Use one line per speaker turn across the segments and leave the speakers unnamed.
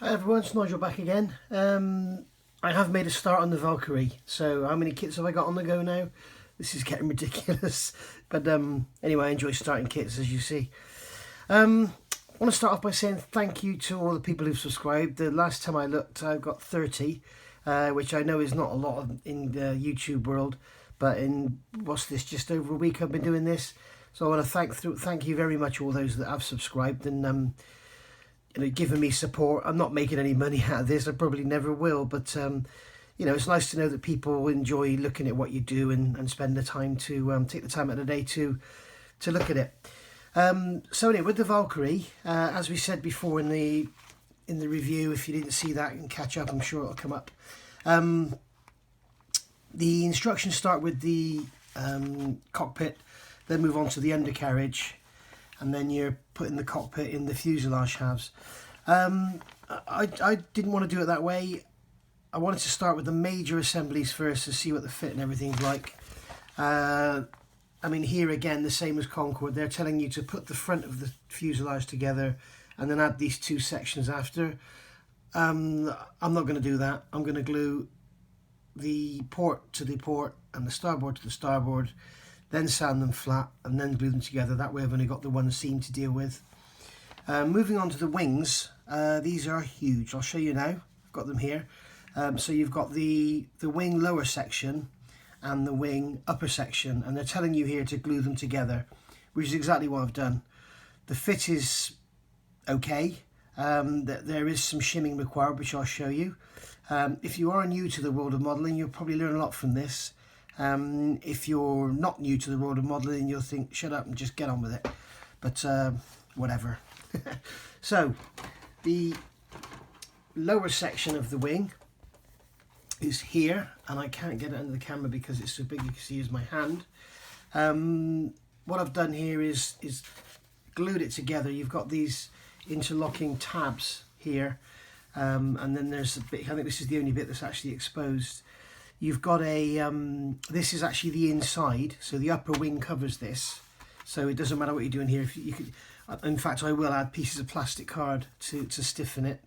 Hi everyone, it's Nigel back again. I have made a start on the Valkyrie. So how many kits have I got on the go now? This is getting ridiculous. But anyway, I enjoy starting kits, as you see. I want to start off by saying thank you to all the people who've subscribed. The last time I looked, I got 30, which I know is not a lot in the YouTube world. But in, what's this, just over a week I've been doing this. So I want to thank you very much, all those that have subscribed and giving me support. I'm not making any money out of this. I probably never will, but it's nice to know that people enjoy looking at what you do and spend the time to take the time out of the day to look at it. So anyway, with the Valkyrie, as we said before in the review, if you didn't see that, you can catch up. I'm sure it'll come up. The instructions start with the cockpit, then move on to the undercarriage, and then you're putting the cockpit in the fuselage halves. I didn't want to do it that way. I wanted to start with the major assemblies first to see what the fit and everything's like. I mean, here again, the same as Concorde, they're telling you to put the front of the fuselage together and then add these two sections after. I'm not going to do that. I'm going to glue the port to the port and the starboard to the starboard, then sand them flat and then glue them together. That way I've only got the one seam to deal with. Moving on to the wings, these are huge. I'll show you now. I've got them here. So you've got the wing lower section and the wing upper section, and they're telling you here to glue them together, which is exactly what I've done. The fit is okay. There is some shimming required, which I'll show you. If you are new to the world of modelling, you'll probably learn a lot from this. If you're not new to the world of modelling, you'll think, shut up and just get on with it. But whatever. So, the lower section of the wing is here, and I can't get it under the camera because it's so big you can see is my hand. What I've done here is glued it together. You've got these interlocking tabs here, and then there's a bit, I think this is the only bit that's actually exposed. You've got a, this is actually the inside, so the upper wing covers this, so it doesn't matter what you're doing here. If you could, in fact, I will add pieces of plastic card to stiffen it.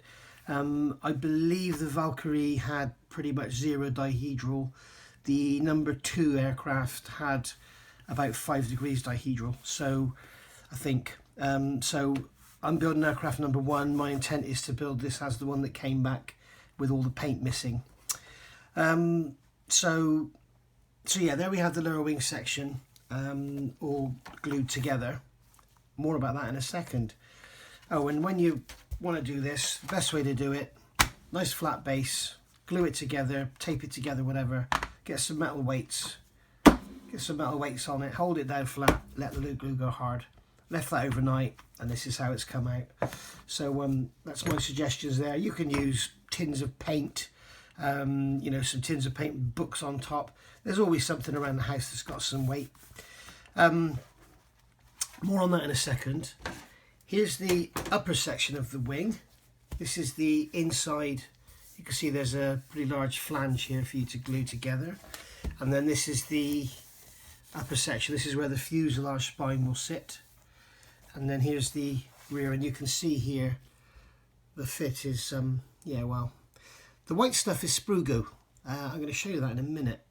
I believe the Valkyrie had pretty much 0 dihedral. The number 2 aircraft had about 5 degrees dihedral, so I think, so I'm building aircraft number 1. My intent is to build this as the one that came back with all the paint missing. So yeah, there we have the lower wing section, all glued together. More about that in a second. Oh, and when you want to do this, the best way to do it, nice flat base, glue it together, tape it together, whatever, get some metal weights on it, hold it down flat, let the glue go hard. Left that overnight, and this is how it's come out. So that's my suggestions there. You can use tins of paint, some tins of paint, books on top. There's always something around the house that's got some weight. More on that in a second. Here's the upper section of the wing. This is the inside. You can see there's a pretty large flange here for you to glue together. And then this is the upper section. This is where the fuselage spine will sit. And then here's the rear, and you can see here the fit is, yeah, well, the white stuff is Sugru. I'm going to show you that in a minute.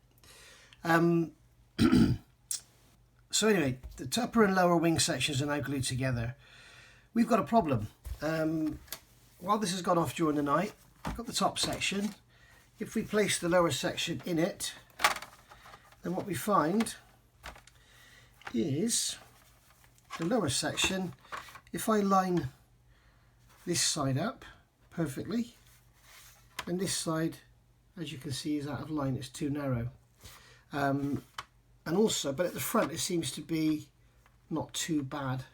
So anyway, the upper and lower wing sections are now glued together. We've got a problem. While this has gone off during the night, I've got the top section. If we place the lower section in it, then what we find is the lower section, if I line this side up perfectly, and this side, as you can see, is out of line, it's too narrow. And also, but at the front it seems to be not too bad.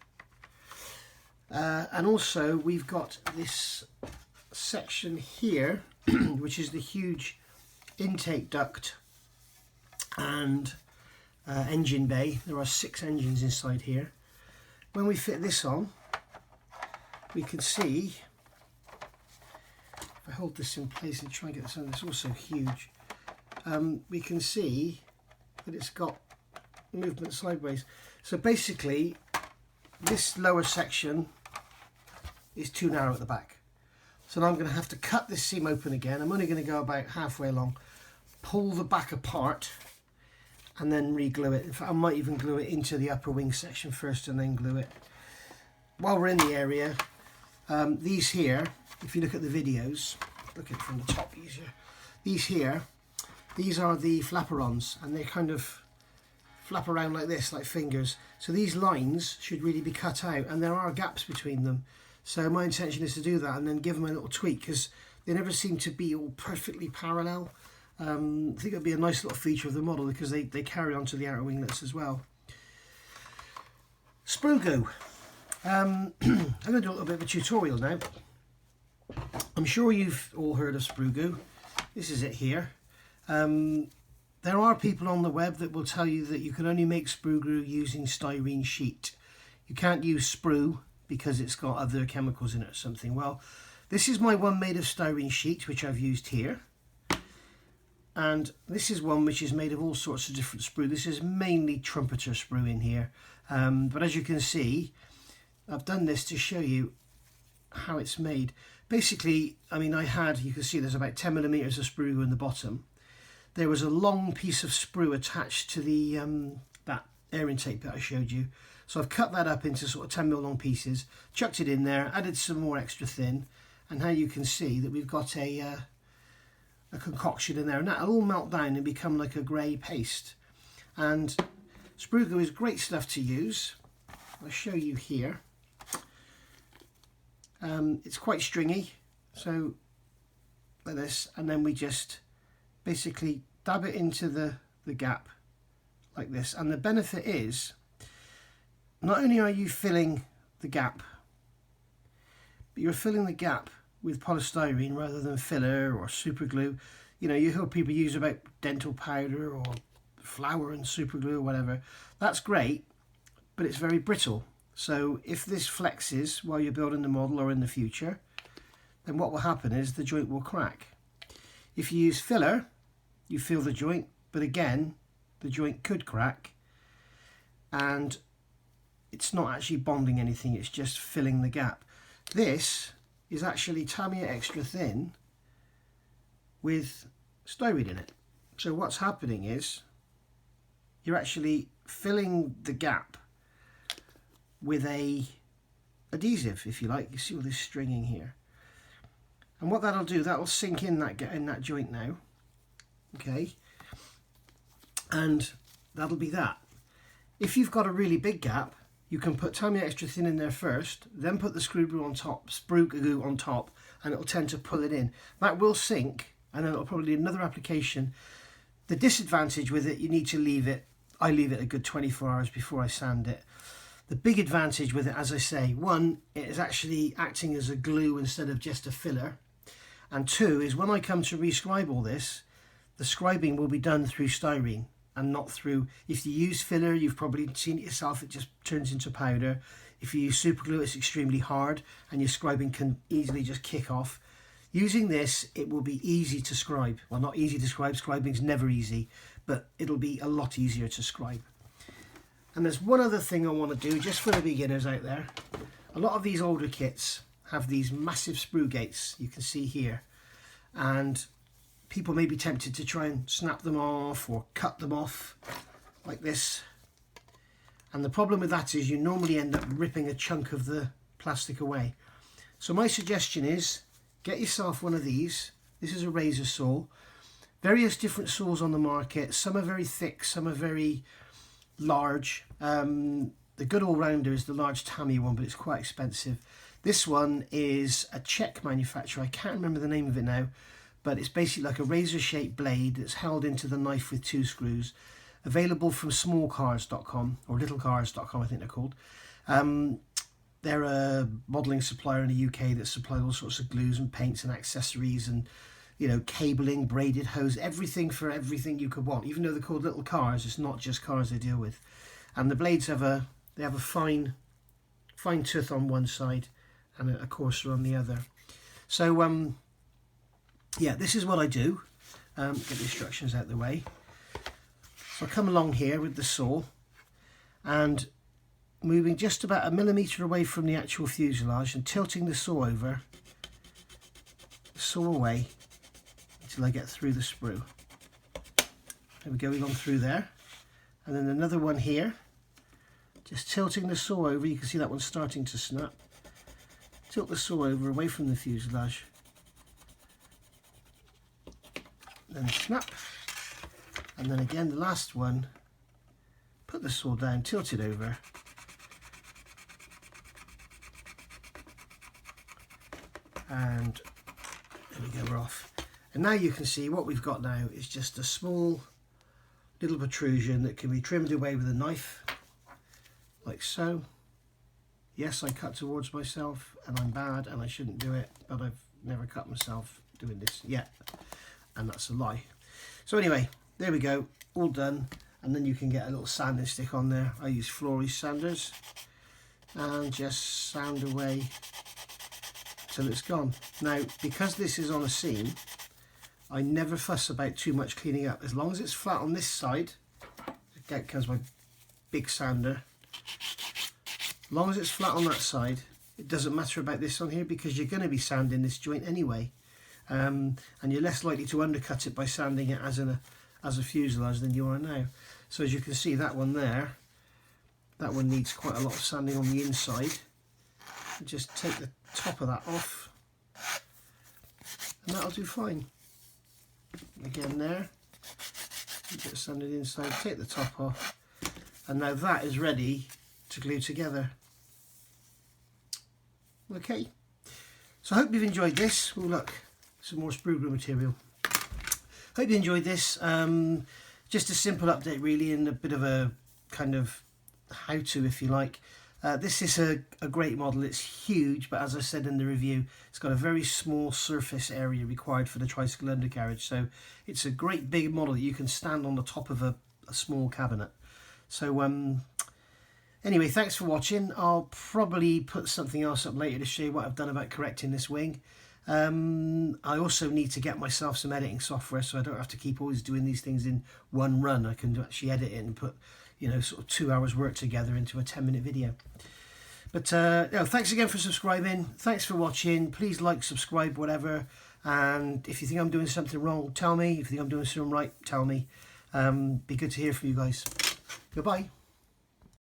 And also we've got this section here, which is the huge intake duct and engine bay. There are 6 engines inside here. When we fit this on, we can see, if I hold this in place and try and get this on, it's also huge. We can see that it's got movement sideways. So basically, this lower section is too narrow at the back. So now I'm going to have to cut this seam open again. I'm only going to go about halfway along, pull the back apart, and then re-glue it. In fact, I might even glue it into the upper wing section first and then glue it. While we're in the area, these here, if you look at the videos, look at it from the top easier. These here, these are the flaperons, and they kind of flap around like this, like fingers. So these lines should really be cut out, and there are gaps between them. So my intention is to do that and then give them a little tweak, because they never seem to be all perfectly parallel. I think it'll be a nice little feature of the model, because they carry on to the outer winglets as well. Sugru. I'm going to do a little bit of a tutorial now. I'm sure you've all heard of Sugru. This is it here. There are people on the web that will tell you that you can only make Sugru using styrene sheet. You can't use sprue because it's got other chemicals in it or something. Well, this is my one made of styrene sheet, which I've used here. And this is one which is made of all sorts of different sprue. This is mainly trumpeter sprue in here. But as you can see, I've done this to show you how it's made. Basically, I mean, you can see there's about 10 millimeters of sprue in the bottom. There was a long piece of sprue attached to the that air intake that I showed you. So I've cut that up into sort of 10 mil long pieces, chucked it in there, added some more extra thin, and now you can see that we've got a concoction in there, and that'll all melt down and become like a grey paste. And Sugru is great stuff to use. I'll show you here. It's quite stringy, so like this, and then we just basically dab it into the gap like this. And the benefit is, not only are you filling the gap, but you're filling the gap with polystyrene rather than filler or super glue. You know, you hear people use about dental powder or flour and super glue or whatever. That's great, but it's very brittle. So if this flexes while you're building the model or in the future, then what will happen is the joint will crack. If you use filler, you fill the joint, but again, the joint could crack, and it's not actually bonding anything, it's just filling the gap. This is actually Tamiya extra thin with styrene in it. So what's happening is you're actually filling the gap with a adhesive, if you like. You see all this stringing here, and what that'll do, that'll sink in that joint now, okay, and that'll be that. If you've got a really big gap, you can put Tamiya extra thin in there first, then put the Sugru on top, and it'll tend to pull it in. That will sink, and then it'll probably need another application. The disadvantage with it, you need to leave it. I leave it a good 24 hours before I sand it. The big advantage with it, as I say, one, it is actually acting as a glue instead of just a filler. And two is, when I come to rescribe all this, the scribing will be done through styrene and not through, if you use filler, you've probably seen it yourself, it just turns into powder. If you use super glue, it's extremely hard and your scribing can easily just kick off. Using this, it will be easy to scribe. Well, not easy to scribe, scribing's never easy, but it'll be a lot easier to scribe. And there's one other thing I want to do, just for the beginners out there. A lot of these older kits have these massive sprue gates, you can see here, and people may be tempted to try and snap them off or cut them off like this. And the problem with that is you normally end up ripping a chunk of the plastic away. So my suggestion is, get yourself one of these. This is a razor saw. Various different saws on the market. Some are very thick, some are very large. The good all-rounder is the large Tamiya one, but it's quite expensive. This one is a Czech manufacturer. I can't remember the name of it now, but it's basically like a razor-shaped blade that's held into the knife with 2 screws. Available from smallcars.com or littlecars.com, I think they're called. They're a modelling supplier in the UK that supply all sorts of glues and paints and accessories and, you know, cabling, braided hose, everything for everything you could want. Even though they're called Little Cars, it's not just cars they deal with. And the blades have a fine tooth on one side and a coarser on the other. So yeah, this is what I do. Get the instructions out of the way. So I come along here with the saw and moving just about 1 millimetre away from the actual fuselage and tilting the saw over, saw away until I get through the sprue. There we go, we've gone through there. And then another one here. Just tilting the saw over, you can see that one's starting to snap. Tilt the saw over away from the fuselage. Then snap. And then again the last one, put the saw down, tilt it over. And there we go, we're off. And now you can see what we've got now is just a small little protrusion that can be trimmed away with a knife, like so. Yes, I cut towards myself and I'm bad and I shouldn't do it, but I've never cut myself doing this yet, and that's a lie. So anyway, there we go, all done. And then you can get a little sanding stick on there. I use Flory sanders and just sand away till it's gone. Now, because this is on a seam, I never fuss about too much cleaning up. As long as it's flat on this side, out comes my big sander. As long as it's flat on that side, it doesn't matter about this on here, because you're going to be sanding this joint anyway. And you're less likely to undercut it by sanding it as a fuselage than you are now. So as you can see, that one there, that one needs quite a lot of sanding on the inside. And just take the top of that off, and that'll do fine. Again there, get sanded inside, take the top off, and now that is ready to glue together. Okay, so I hope you've enjoyed this. Oh look, some more sprue glue material. Hope you enjoyed this. Just a simple update really, and a bit of a kind of how-to, if you like. This is a great model. It's huge, but as I said in the review, it's got a very small surface area required for the tricycle undercarriage. So it's a great big model that you can stand on the top of a small cabinet. So anyway, thanks for watching. I'll probably put something else up later to show you what I've done about correcting this wing. I also need to get myself some editing software, so I don't have to keep always doing these things in one run. I can actually edit it and put, you know, sort of 2 hours work together into a 10-minute video. But thanks again for subscribing. Thanks for watching. Please like, subscribe, whatever. And if you think I'm doing something wrong, tell me. If you think I'm doing something right, tell me. Be good to hear from you guys. Goodbye.